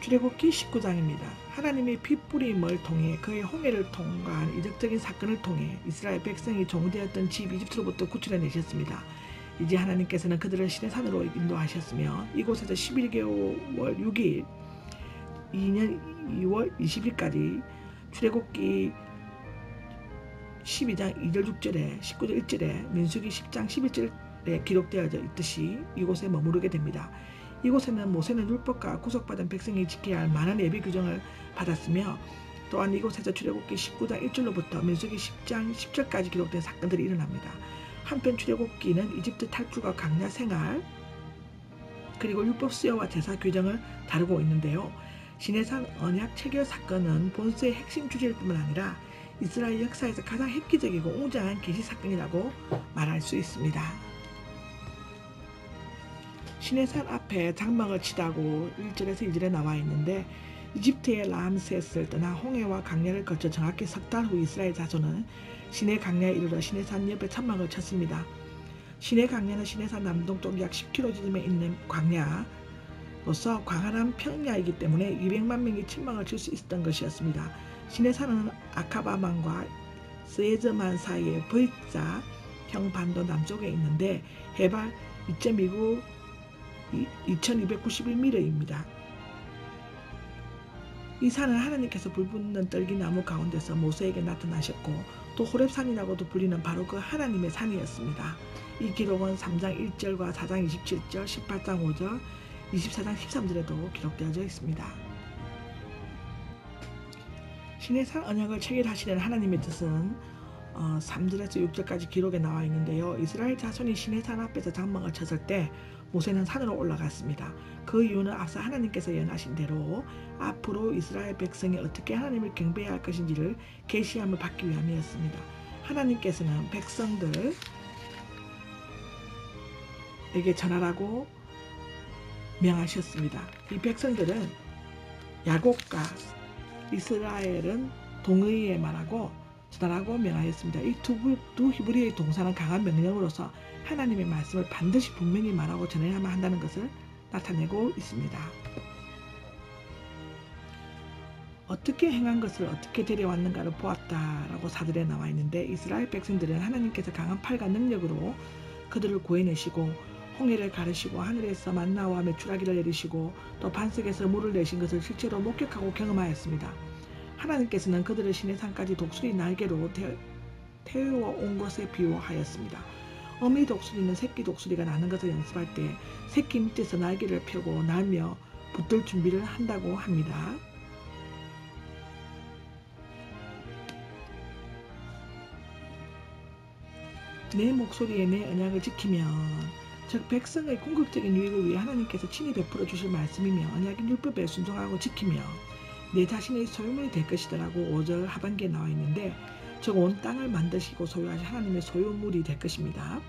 출애굽기 19장입니다. 하나님의 핏뿌림을 통해 그의 홍해를 통과한 이적적인 사건을 통해 이스라엘 백성이 종되었던 집 이집트로부터 구출해내셨습니다. 이제 하나님께서는 그들을 시내산으로 인도하셨으며 이곳에서 11개월 6일 2년 2월 20일까지 출애굽기 12장 2절 6절에 19절 1절에 민수기 10장 11절에 기록되어져 있듯이 이곳에 머무르게 됩니다. 이곳에는 모세는 율법과 구속받은 백성이 지켜야 할 많은 예배 규정을 받았으며 또한 이곳에서 출애굽기 19장 1절로부터 민수기 10장 10절까지 기록된 사건들이 일어납니다. 한편 출애굽기는 이집트 탈출과 광야 생활 그리고 율법 수여와 제사 규정을 다루고 있는데요. 시내산 언약 체결 사건은 본서의 핵심 주제일 뿐만 아니라 이스라엘 역사에서 가장 획기적이고 웅장한 계시 사건이라고 말할 수 있습니다. 시내산 앞에 장막을 치다고 1절에서 2절에 나와 있는데 이집트의 람셋을 떠나 홍해와 강야를 거쳐 정확히 석 달 후 이스라엘 자손은 시내 강야에 이르러 시내산 옆에 천막을 쳤습니다. 시내 강야는 시내산 남동쪽 약 10km 지점에 있는 광야로서 광활한 평야이기 때문에 200만 명이 천막을 칠 수 있었던 것이었습니다. 시내산은 아카바만과 스에즈만 사이의 V자형 반도 남쪽에 있는데 해발 2.29 2291m입니다. 이 산은 하나님께서 불붙는 떨기나무 가운데서 모세에게 나타나셨고 또 호렙산이라고도 불리는 바로 그 하나님의 산이었습니다. 이 기록은 3장 1절과 4장 27절, 18장 5절, 24장 13절에도 기록되어져 있습니다. 시내산 언약을 체결하시는 하나님의 뜻은 3절에서 6절까지 기록에 나와 있는데요. 이스라엘 자손이 시내산 앞에서 장막을 쳤을 때 모세는 산으로 올라갔습니다. 그 이유는 앞서 하나님께서 예언하신 대로 앞으로 이스라엘 백성이 어떻게 하나님을 경배해야 할 것인지를 계시함을 받기 위함이었습니다. 하나님께서는 백성들에게 전하라고 명하셨습니다. 이 백성들은 야곱과 이스라엘은 동의에 말하고 전하라고 명하였습니다. 이 두 히브리의 동사는 강한 명령으로서 하나님의 말씀을 반드시 분명히 말하고 전해야만 한다는 것을 나타내고 있습니다. 어떻게 행한 것을 어떻게 데려왔는가를 보았다라고 사절에 나와 있는데 이스라엘 백성들은 하나님께서 강한 팔과 능력으로 그들을 구해내시고 홍해를 가르시고 하늘에서 만나와 메추라기를 내리시고 또 반석에서 물을 내신 것을 실제로 목격하고 경험하였습니다. 하나님께서는 그들을 시내산까지 독수리 날개로 태워 온 것에 비유하였습니다. 어미 독수리는 새끼 독수리가 나는 것을 연습할 때 새끼 밑에서 날개를 펴고 날며 붙들 준비를 한다고 합니다. 내 목소리에 내 언약을 지키면 즉 백성의 궁극적인 유익을 위해 하나님께서 친히 베풀어 주실 말씀이며 언약인 율법에 순종하고 지키며 내 자신의 소유물이 될 것이다라고 5절 하반기에 나와 있는데 즉 온 땅을 만드시고 소유하신 하나님의 소유물이 될 것입니다.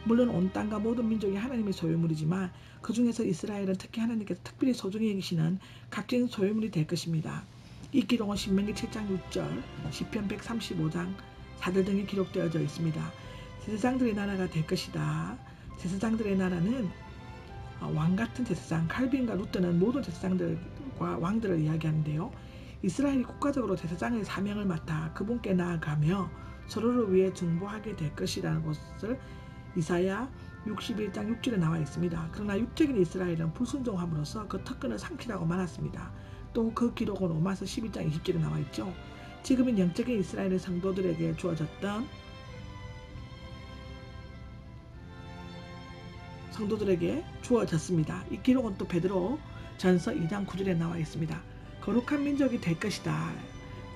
물론 온 땅과 모든 민족이 하나님의 소유물이지만 그 중에서 이스라엘은 특히 하나님께서 특별히 소중히 여기시는 각종 소유물이 될 것입니다. 이 기록은 신명기 7장 6절, 시편 135장 4절 등에 기록되어져 있습니다. 제사장들의 나라가 될 것이다. 제사장들의 나라는 왕같은 제사장, 칼빈과 루터는 모든 제사장들과 왕들을 이야기하는데요. 이스라엘이 국가적으로 제사장의 사명을 맡아 그분께 나아가며 서로를 위해 중보하게 될 것이라는 것을 이사야 61장 6절에 나와 있습니다. 그러나 육적인 이스라엘은 불순종함으로써 그 특권을 상실하고 말았습니다. 또 그 기록은 로마서 11장 20절에 나와 있죠. 지금은 영적인 이스라엘의 성도들에게 주어졌던 성도들에게 주어졌습니다. 이 기록은 또 베드로 전서 2장 9절에 나와 있습니다. 거룩한 민족이 될 것이다.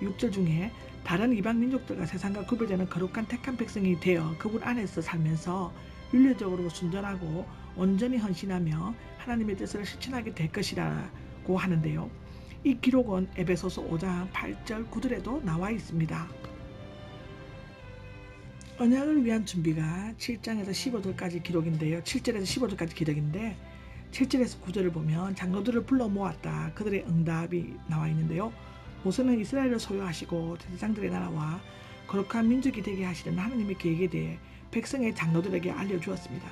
6절 중에 다른 이방 민족들과 세상과 구별되는 거룩한 택한 백성이 되어 그분 안에서 살면서 윤리적으로 순전하고 온전히 헌신하며 하나님의 뜻을 실천하게 될 것이라고 하는데요. 이 기록은 에베소서 5장 8절 9절에도 나와 있습니다. 언약을 위한 준비가 7장에서 15절까지 기록인데요. 7절에서 15절까지 기록인데 7절에서 9절을 보면 장로들을 불러 모았다. 그들의 응답이 나와 있는데요. 모세는 이스라엘을 소유하시고 제사장들의 나라와 거룩한 민족이 되게 하시는 하나님의 계획에 대해 백성의 장로들에게 알려주었습니다.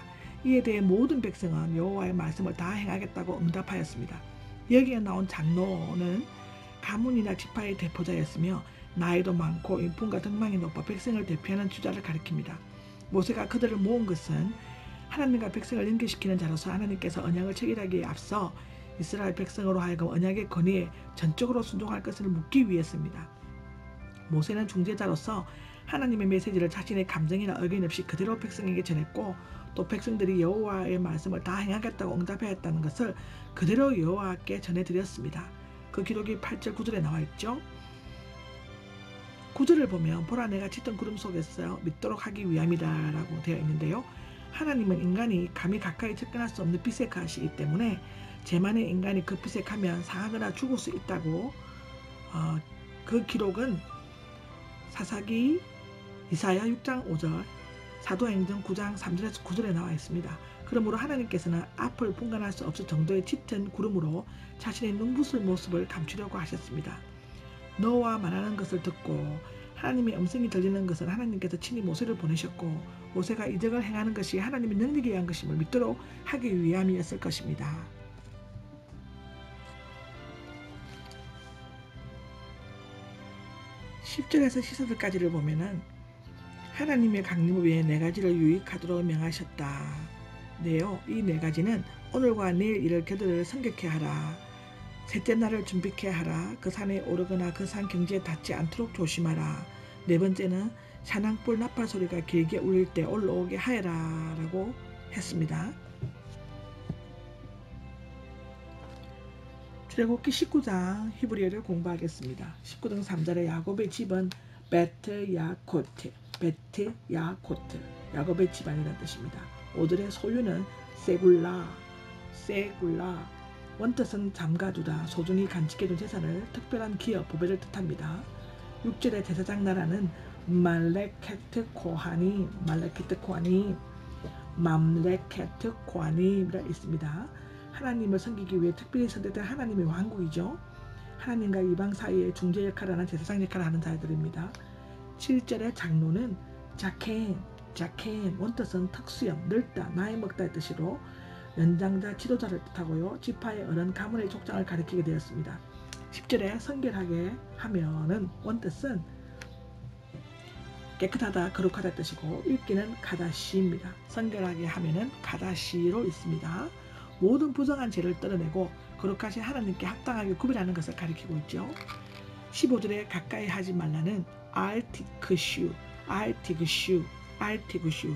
이에 대해 모든 백성은 여호와의 말씀을 다 행하겠다고 응답하였습니다. 여기에 나온 장로는 가문이나 지파의 대표자였으며 나이도 많고 인품과 덕망이 높아 백성을 대표하는 주자를 가리킵니다. 모세가 그들을 모은 것은 하나님과 백성을 연결시키는 자로서 하나님께서 언약을 체결하기에 앞서 이스라엘 백성으로 하여금 언약의 권위에 전적으로 순종할 것을 묻기 위해서입니다. 모세는 중재자로서 하나님의 메시지를 자신의 감정이나 의견 없이 그대로 백성에게 전했고 또 백성들이 여호와의 말씀을 다 행하겠다고 응답하였다는 것을 그대로 여호와께 전해드렸습니다. 그 기록이 8절 9절에 나와 있죠. 9절을 보면 보라 내가 짙은 구름 속에서 믿도록 하기 위함이다 라고 되어 있는데요. 하나님은 인간이 감히 가까이 접근할 수 없는 빛에 가시기 때문에 제만의 인간이 그 빛에 가면 상하거나 죽을 수 있다고 그 기록은 사사기 이사야 6장 5절 사도행전 9장 3절에서 9절에 나와 있습니다. 그러므로 하나님께서는 앞을 분간할 수 없을 정도의 짙은 구름으로 자신의 눈부술 모습을 감추려고 하셨습니다. 너와 말하는 것을 듣고 하나님의 음성이 들리는 것은 하나님께서 친히 모세를 보내셨고 모세가 이적을 행하는 것이 하나님의 능력에 의한 것임을 믿도록 하기 위함이었을 것입니다. (10절에서 14절까지를) 보면은 하나님의 강림 외에 네 가지를 유익하도록 명하셨다. 네요. 이 네 가지는 오늘과 내일 일을 겨들을 성격해 하라. 셋째 날을 준비케 하라. 그 산에 오르거나 그 산 경지에 닿지 않도록 조심하라. 네 번째는 사냥불 나팔 소리가 길게 울릴 때 올라오게 하여라 라고 했습니다. 출애굽기 19장 히브리어를 공부하겠습니다. 19장 3절에 야곱의 집은 베트야코트, 베트야코트, 야곱의 집안이라는 뜻입니다. 5절의 소유는 세굴라, 원뜻은 잠가두다, 소중히 간직해둔 재산을 특별한 기업, 보배를 뜻합니다. 6절의 제사장 나라는 말레케트 코하님이라 있습니다. 하나님을 섬기기 위해 특별히 선택된 하나님의 왕국이죠. 하나님과 이방 사이에 중재 역할을 하는 제사장 역할을 하는 자들입니다. 7절의 장로는 자켄, 원뜻은 특수형, 넓다, 나이 먹다의 뜻으로 연장자, 지도자를 뜻하고요. 지파의 어른, 가문의 족장을 가리키게 되었습니다. 10절에 성결하게 하면은 원뜻은 깨끗하다, 거룩하다 뜻이고 읽기는 가다시입니다. 성결하게 하면은 가다시로 있습니다. 모든 부정한 죄를 떨어내고 거룩하신 하나님께 합당하게 구별하는 것을 가리키고 있죠. 15절에 가까이 하지 말라는 알티그슈,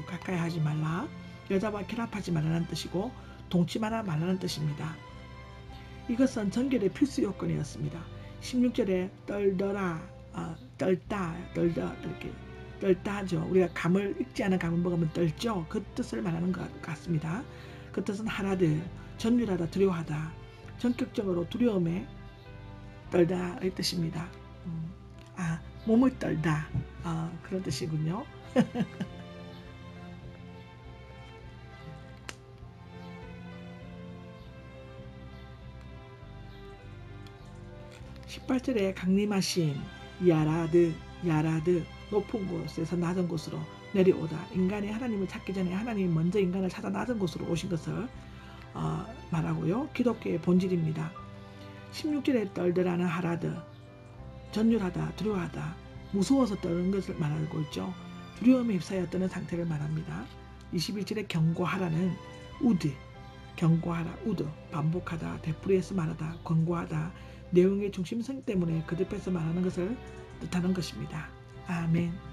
가까이 하지 말라, 여자와 결합하지 말라는 뜻이고 동침하라 말라는 뜻입니다. 이것은 정결의 필수 요건이었습니다. 16절에 떨다죠. 우리가 감을 익지 않은 감을 먹으면 떨죠. 그 뜻을 말하는 것 같습니다. 그 뜻은 하라드, 전율하다, 두려워하다, 전격적으로 두려움에 떨다의 뜻입니다. 몸을 떨다, 그런 뜻이군요. 18절에 강림하신 야라드, 높은 곳에서 낮은 곳으로 내려오다. 인간이 하나님을 찾기 전에 하나님이 먼저 인간을 찾아 낮은 곳으로 오신 것을 말하고요. 기독교의 본질입니다. 16절에 떨더라는 하라드, 전율하다, 두려워하다, 무서워서 떠는 것을 말하고 있죠. 두려움에 휩싸여 떠는 상태를 말합니다. 21절에 경고하라는 경고하라, 반복하다, 되풀이해서 말하다, 권고하다, 내용의 중심성 때문에 그 옆에서 말하는 것을 뜻하는 것입니다. 아멘.